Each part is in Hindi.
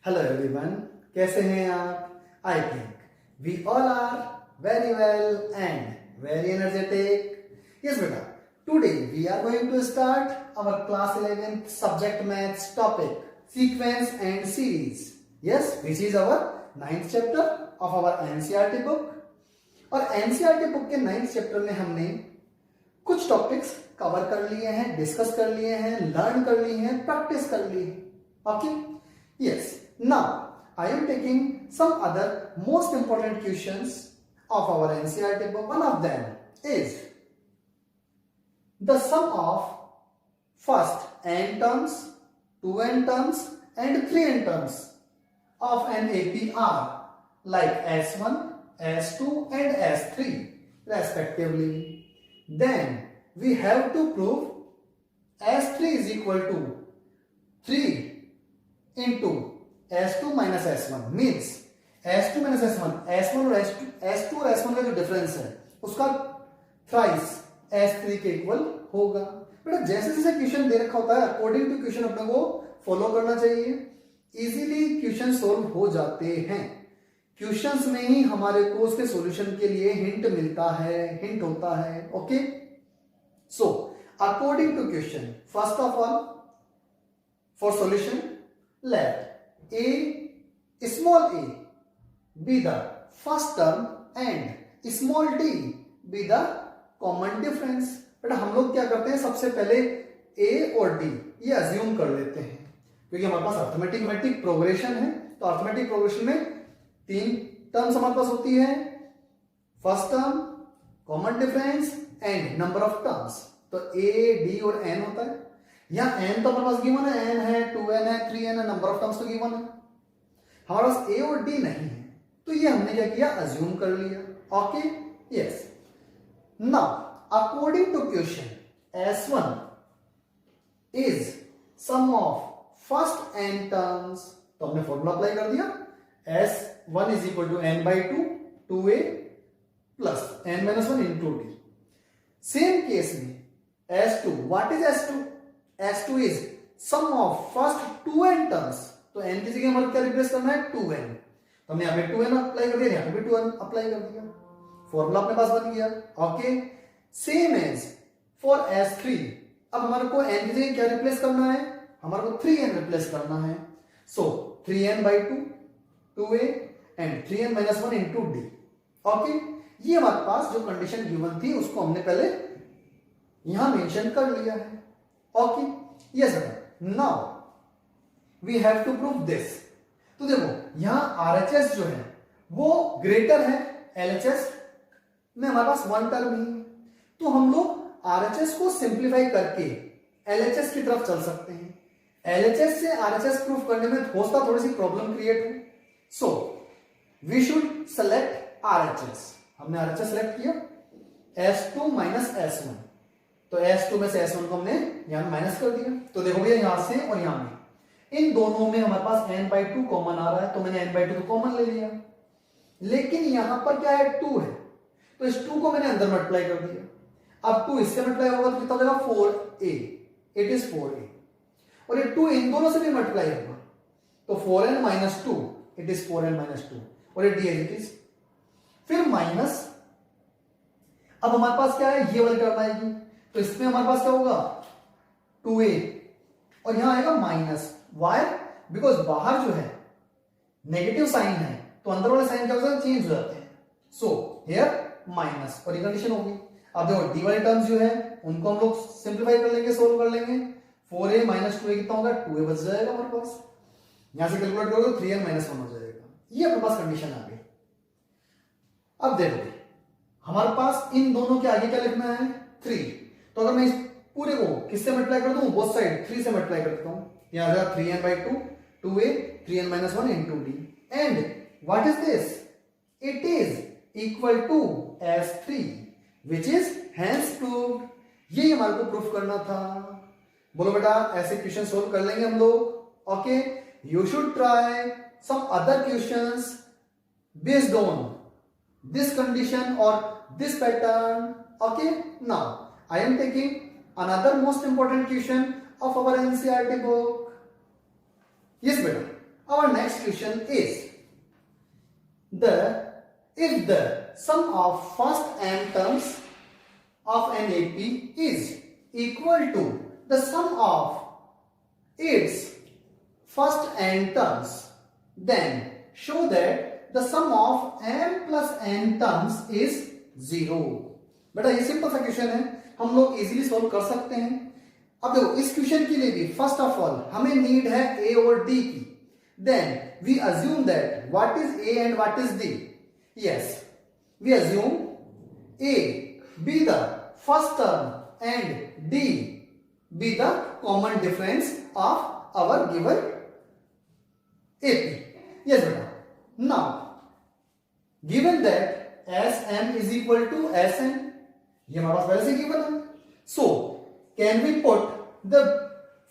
हेलो एवरीवन, कैसे हैं आप? I think we all are very well and very energetic. Yes बेटा, today we are going to start our class 11th subject maths topic sequence and series. Yes, this is our 9th chapter of our NCERT book. और एनसीईआरटी बुक के 9th चैप्टर में हमने कुछ टॉपिक्स कवर कर लिए हैं, डिस्कस कर लिए हैं, लर्न कर लिए हैं, प्रैक्टिस कर ली है. Okay, yes. Now I am taking some other most important questions of our NCERT book. One of them is the sum of first n terms, 2n terms and 3n terms of an APR like S1, S2 and S3 respectively. Then we have to prove S3 is equal to 3 into S2 minus S1 means S2 minus S1, S1 और S2 और S1 का जो डिफरेंस है उसका थ्राइस S3 के इक्वल होगा. बेटा जैसे जैसे क्वेश्चन दे रखा होता है अकॉर्डिंग टू क्वेश्चन अपने को फॉलो करना चाहिए. इजीली क्वेश्चन सोल्व हो जाते हैं. क्वेश्चंस में ही हमारे को उसके सॉल्यूशन के लिए हिंट मिलता है, हिंट होता है. Okay, so according to question, first of all for solution let small a be the first term and small t be the common difference. बेटा हम लोग क्या करते हैं, सबसे पहले a और d ये अज्यूम कर लेते हैं क्योंकि हमारे पास अर्थमेटिक प्रोग्रेशन है. तो अर्थमेटिक प्रोग्रेशन में 3 टर्म्स हमारे पास होती है, first term, common difference and number of terms. तो a, d और n होता है. यहाँ n तो हमारे पास गिवन है, n है, 2n है, 3n है, नंबर ऑफ टर्म्स तो गिवन है. हमारे पास a और d नहीं है, तो ये हमने क्या किया, अज्यूम कर लिया. Okay, yes. Now according to question S1 is sum of first n terms. तो हमने फॉर्मूला अप्लाई कर दिया, S1 is equal to n by 2 2a plus n minus 1 into d. Same case में S2, what is S2? S2 is sum of first 2n terms. तो n की जगह हमारे क्या रिप्लेस करना है, 2n. तो हमने यहाँ पे 2n अप्लाई कर दिया, यहाँ पे भी 2n अप्लाई कर दिया, फॉर्मूला अपने पास बन गया. Okay, same as for S3. अब हमारे को n की जगह क्या रिप्लेस करना है, हमारे को 3n रिप्लेस करना है. सो 3n by 2 2a and 3n minus 1 into d. Okay, ये हमारे पास जो कंडीशन गिवन थी उसको हमने पहले यहां मेंशन कर लिया है. Okay, yes sir. Now we have to prove this. तो देखो यहां RHS जो है वो ग्रेटर है LHS में, हमारे पास 1 टर्म ही है. तो हम लोग RHS को सिंप्लीफाई करके LHS की तरफ चल सकते हैं. LHS से RHS प्रूफ करने में हो सकता थोड़ी सी प्रॉब्लम क्रिएट हो. So we should select RHS. हमने RHS सेलेक्ट किया, S2 माइनस S1. तो S2 में से S1 को हमने यहां माइनस कर दिया. तो देखो भैया यहां से और यहां में इन दोनों में हमारे पास n बाई 2 कॉमन आ रहा है, तो मैंने n बाई 2 को कॉमन ले लिया. लेकिन यहां पर क्या है, 2 है, तो इस 2 को मैंने अंदर मल्टीप्लाई कर दिया. अब 2 इससे मल्टीप्लाई होगा तो कितना हो जाएगा, 4a. It is 4a. और ये 2 इन दोनों से भी मल्टीप्लाई होगा तो 4n minus 2 it is 4n minus 2. और ये डी इट इज फिर माइनस. अब हमारे पास क्या है, ये वाली टर्म आएगी, तो इसमें हमारे पास क्या होगा, 2a और यहां आएगा माइनस. वाई? बिकॉज बाहर जो है नेगेटिव साइन है तो अंदर वाले साइन क्या हो जाता है, चेंज हो जाते हैं. सो हियर माइनस और ये कंडीशन होगी. अब देखो डी वाले टर्म्स जो है उनको हम लोग सिंप्लीफाई कर लेंगे, सोल्व कर लेंगे. 4a माइनस 2a कितना होगा, 2a बच जाएगा हमारे पास. यहां से कैलकुलेट करोगे तो 3n माइनस 1 हो जाएगा. ये अपने पास कंडीशन आ गई. अब देखो हमारे पास इन दोनों के आगे क्या लिखना है, 3. तो अगर मैं इस पूरे को किससे मल्टीप्लाई कर दूं, बोथ साइड 3 से मल्टीप्लाई कर देता हूं. यहां आ जाएगा 3n by 2 2a 3n minus 1 into d. and what is this, it is equal to S3 which is hence proved. ये हमारे को प्रूफ करना था. बोलो बेटा ऐसे क्वेश्चन सोल्व कर लेंगे हम लोग. Okay, you should try some other questions based on this condition or this pattern. Okay, now I am taking another most important question of our NCERT book. Yes beta, our next question is if the sum of first n terms of an AP is equal to the sum of its first n terms, then show that the sum of m plus n terms is 0. बेटा ये सिंपल सा क्वेश्चन है, हम लोग इजीली सॉल्व कर सकते हैं. अब देखो इस क्वेश्चन के लिए भी फर्स्ट ऑफ ऑल हमें नीड है a और d की. Then we assume that what is a and what is d. Yes, we assume a be the first term and d be the common difference of our given AP. Yes beta. Now given that Sm is equal to Sn, ये हमारे पास पहले से गिवन है. So can we put the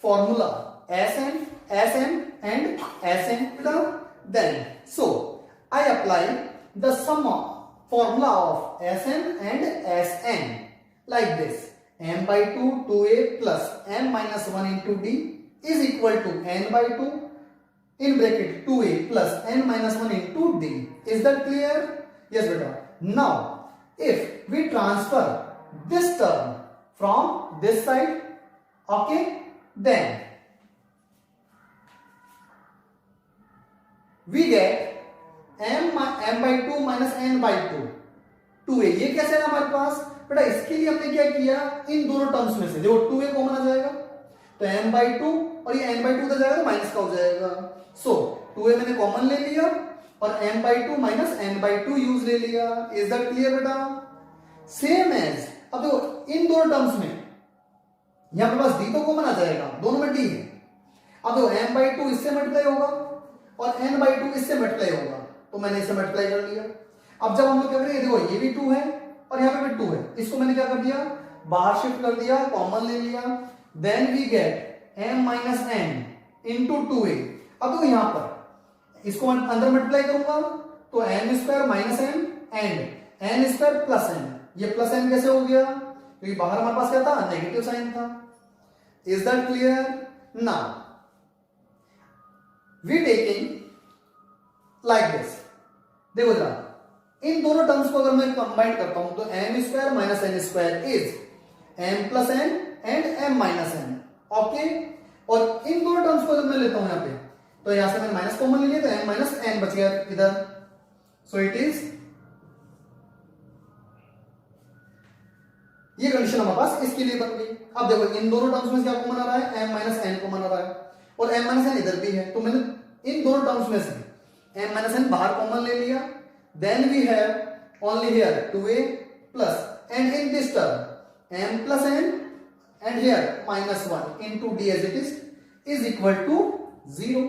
formula Sn, Sm and Sn down? Then so I apply the sum of formula of Sn and Sn like this. M by 2 2a plus m minus 1 into d is equal to n by 2 in bracket 2a plus n minus 1 into d. Is that clear? Yes beta. Now if we transfer this term from this side, okay, then we get m by 2 minus n by 2 2a. ये कैसे है हमारे पास बेटा? इसके लिए हमने क्या किया, इन दोनों टर्म्स में से देखो 2a कॉमन आ जाएगा तो m by 2 और ये n by 2 उधर जाएगा तो माइनस का हो जाएगा. सो 2a मैंने कॉमन ले लिया और m by 2 minus n by 2 use ले लिया. इज दैट क्लियर बेटा? सेम एज अब देखो इन दोनों टर्म्स में यहां पे पास d तो कॉमन आ जाएगा, दोनों में d है. अब देखो m by 2 इससे मल्टीप्लाई होगा और n by 2 इससे मल्टीप्लाई होगा तो मैंने इसे मल्टीप्लाई कर लिया. अब जब हम लोग क्या करेंगे, देखो ये भी 2 है और यहाँ पे भी 2 है, इसको मैंने क्या कर दिया, बाहर शिफ्ट कर दिया, कॉमन ले लिया. Then we get m minus n into 2a. अब देखो यहाँ पर इसको अंदर मल्टीप्लाई करूंगा तो n square minus n and n square plus n. ये प्लस n कैसे हो गया, क्योंकि बाहर हमारे पास क्या था, नेगेटिव साइन था. Is that clear? Now we taking like this. देखो जरा इन दोनों टर्म्स को अगर मैं कंबाइन करता हूं तो m square minus n square is m plus n and m minus n. Okay, और इन दोनों टर्म्स को जब मैं लेता हूं यहां पे तो यहां से मैंने माइनस कॉमन ले लिया तो m माइनस n बच गया इधर. सो इट इज, ये कंडीशन हमारे पास इसके लिए बन गई. अब देखो इन दोनों टर्म्स में क्या कॉमन आ रहा है, m माइनस n कॉमन आ रहा है और m माइनस n इधर भी है तो मैंने इन दोनों टर्म्स में से m माइनस n बाहर कॉमन ले लिया. Then we have only here 2a plus and in this term m plus n and here minus 1 into d as it is equal to 0.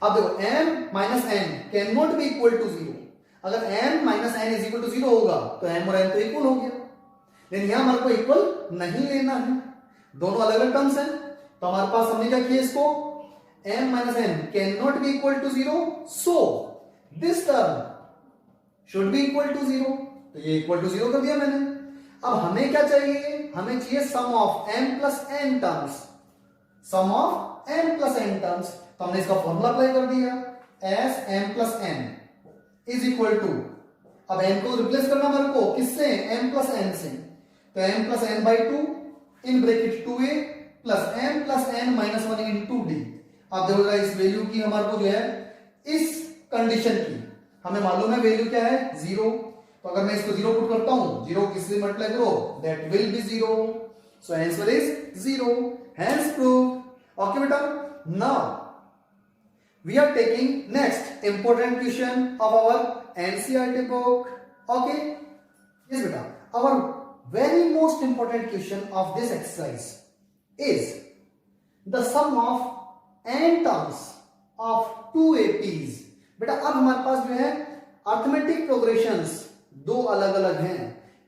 अब देखो m minus n cannot be equal to 0. अगर m minus n is equal to 0 होगा तो m और n तो इक्वल हो गया, लेकिन यहां हमारे को इक्वल नहीं लेना है, दोनों अलग अलग टर्म्स हैं. तो हमारे पास हमने क्या किया, इसको m minus n cannot be equal to 0, so this term should be equal to 0. तो ये इक्वल टू 0 कर दिया मैंने. अब हमें क्या चाहिए, हमें चाहिए sum of m plus n terms, sum of m plus n terms. तो हमने इसका फॉर्मूला अप्लाई कर दिया, s m plus n is equal to, अब n को रिप्लेस करना मेरे को किससे, m प्लस n से. तो m plus n by 2 in bracket 2a plus m plus n minus 1 into d. आप देखोगा इस वैल्यू की हमारे को जो है, इस कंडीशन की हमें मालूम है वैल्यू क्या है, 0. तो अगर मैं इसको 0 पुट करता हूं, 0 किससे मल्टीप्लाई करो, that will be 0. So answer is 0. Hence prove. Okay बेटा, now we are taking next important question of our NCERT book. Okay, yes beta, our very most important question of this exercise is the sum of n terms of two APs. बेटा अब हमारे पास जो है अर्थमेटिक प्रोग्रेशंस दो अलग अलग हैं,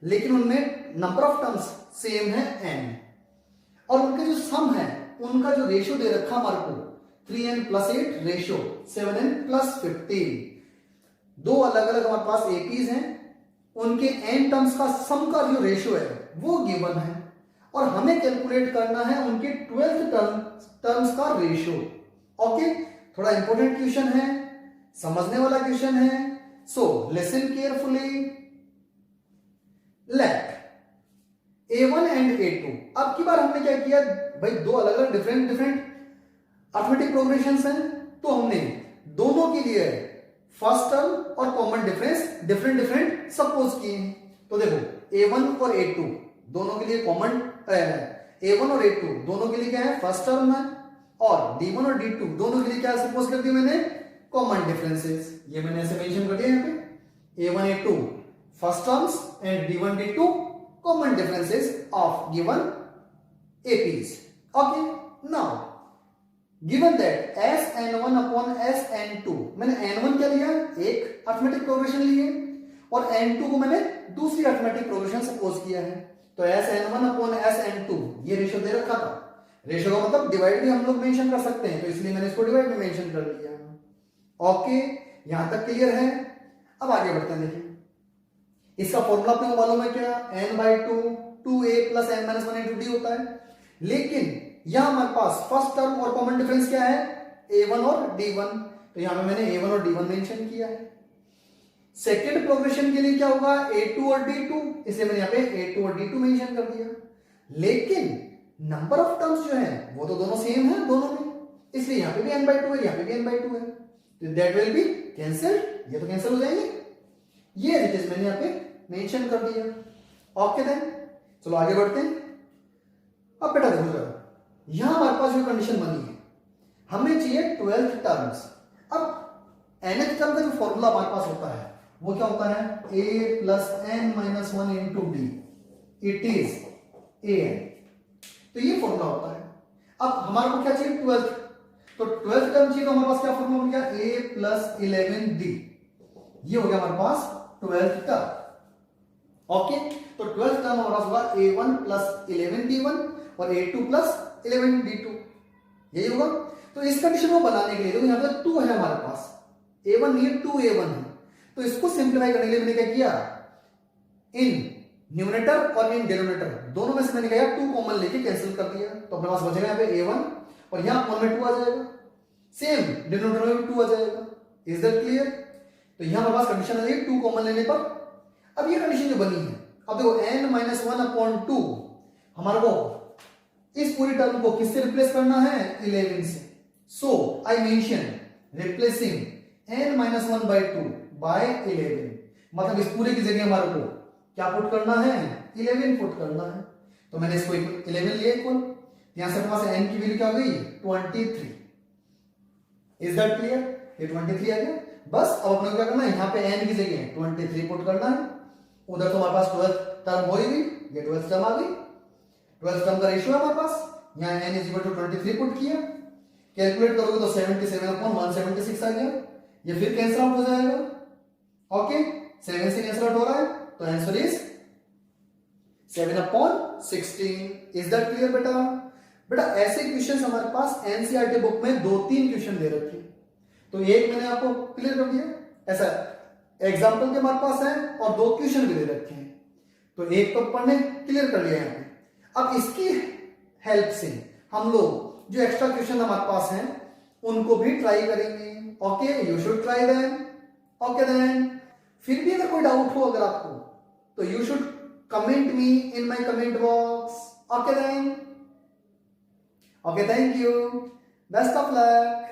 लेकिन उनमें नंबर ऑफ टर्म्स सेम है n, और उनके जो सम है उनका जो रेशियो दे रखा हमारे को 3n plus 8 ratio 7n plus 15. दो अलग अलग हमारे पास एपीज हैं, उनके n टर्म्स का सम का जो रेशियो है वो गिवन है, और हमें कैलकुलेट करना है उनके 12th टर्म्स का रेशियो. ओके, थोड़ा इंपॉर्टेंट क्वेश्चन है, समझने वाला क्वेश्चन है, so listen carefully. Let A1 and A2, अब की बार हमने क्या किया भाई, दो अलग अलग डिफरेंट अर्थमेटिक प्रोग्रेशंस हैं, तो हमने दोनों के लिए फर्स्ट टर्म और कॉमन डिफरेंस डिफरेंट सपोज किए हैं। तो देखो A1 और A2 दोनों के लिए कॉमन, A1 और A2 दोनों के लिए क्या है, फर्स्ट टर्म है, और D1 और D2 दोनों के लिए क्या सपोज कर दिया मैंने, कॉमन डिफरेंसेस। ये मैंने ऐसे मेंशन कर दिया यहाँ पे, A1 A2 first terms and D1 D2 common differences of given APs. Okay, now given that Sn1 upon Sn2, मैंने n1 क्या लिया, एक अर्थमेटिक प्रोग्रेशन लिए, और n2 को मैंने दूसरी अर्थमेटिक प्रोग्रेशन सपोज किया है। तो Sn1 upon Sn2 ये रेशियो दे रखा था, रेशियो का मतलब डिवाइड भी हम लोग मेंशन कर सकते हैं, तो इसलिए मैंने इसको डिवाइड में मेंशन कर दिया। ओके, यहां तक क्लियर है। अब आगे बढ़ते हैं, देखिए इसका फॉर्मूला आपको मालूम है क्या, n/2 2a plus n minus 1 into D होता है, लेकिन यहां हमारे पास फर्स्ट टर्म और कॉमन डिफरेंस क्या है, a1 और d1, तो यहां पे मैंने a1 और d1 मेंशन किया है। सेकंड प्रोग्रेशन के लिए क्या होगा, a2 और d2, इसलिए मैंने यहां पे a2 और d2 मेंशन कर दिया, लेकिन नंबर ऑफ टर्म्स जो है वो तो दोनों सेम है दोनों में, इसलिए यहां पे भी n/2 है, यहां पे भी n/2 है, तो दैट विल बी कैंसिल्ड, ये तो कैंसिल हो जाएंगे, ये इट इज मैंने यहां पे मेंशन कर दिया। ओके देन, चलो आगे बढ़ते हैं। अब बेटा देखो जरा, यहां हमारे पास जो कंडीशन बनी है, हमें चाहिए 12th टर्म्स। अब nth टर्म का जो फॉर्मूला हमारे पास होता है वो क्या होता है, a plus n minus 1 into D, it is an, तो ये फॉर्मूला होता है। अब हमारे को क्या चाहिए, 12th, तो 12th टर्म चाहिए, तो हमारे पास क्या फॉर्मूला बन गया, a प्लस 11d, ये हो गया हमारे पास 12th टर्म। ओके, तो 12th टर्म हमारा होगा a1 प्लस 11d1 और a2 प्लस 11d2, यही होगा। तो इस कंडीशन को बनाने के लिए देखो, यहां पे 2 है हमारे पास, a1 ये 2a1 है, तो इसको सिंप्लीफाई करने के लिए मैंने क्या किया, इन न्यूमरेटर और इन डिनोमिनेटर दोनों में से मैंने क्या 2 कॉमन लेके कैंसिल कर दिया, तो अपने पास बचेगा यहाँ पे a1 और यहां कॉमन में 2 आ जाएगा, सेम डिनोमिनेटर में भी 2 आ जाएगा। Is that clear? तो यहां हमारे पास कंडीशन आ रही है 2 कॉमन लेने पर। अब ये कंडीशन जो बनी है, अब देखो n माइनस 1 अपॉन 2 हमारे को इस पूरी टर्म को किससे रिप्लेस करना है, 11 से। So I mention replacing n minus 1 by 2 by 11, मतलब इस पूरे की जगह हमारे को क्या पुट करना है, 11 पुट करना है, तो मैंने इसको 11 लिया इक्वल, यहां से पास n की वैल्यू क्या हो गई, 23। Is that clear? ये 23 आ गया। बस अब अपने को क्या करना है, यहाँ पे n की जगह 23 पुट करना है, उधर तो हमारे पास 12th टर्म हो ही गई, ये 12th टर्म आ गई, 12th टर्म का रेशियो है हमारे पास, यहाँ n is equal to 23 put किया, कैलकुलेट करोगे तो 77 अपॉन 176 आ गया, ये फिर कैंसिल आउट हो जाएगा। ओके, 7 से कैंसिल आउट हो रहा है, तो answer is 7 upon 16। Is that clear बेटा? बेटा ऐसे क्वेश्चंस हमारे पास एनसीईआरटी बुक में 2-3 क्वेश्चन दे रखे, तो एक मैंने आपको क्लियर कर दिया, ऐसा एग्जाम्पल के हमारे पास है, और 2 क्वेश्चन भी दे रखे हैं, तो एक तो पढ़ने क्लियर कर लिया है। अब इसकी हेल्प से हम लोग जो एक्स्ट्रा क्वेश्चन हमारे पास हैं उनको भी ट्राई करेंगे। Okay, you should try them. Okay then, फिर भी अगर कोई डाउट हो अगर आपको, तो you should comment me in my comment box. Okay then, okay, thank you, best of luck.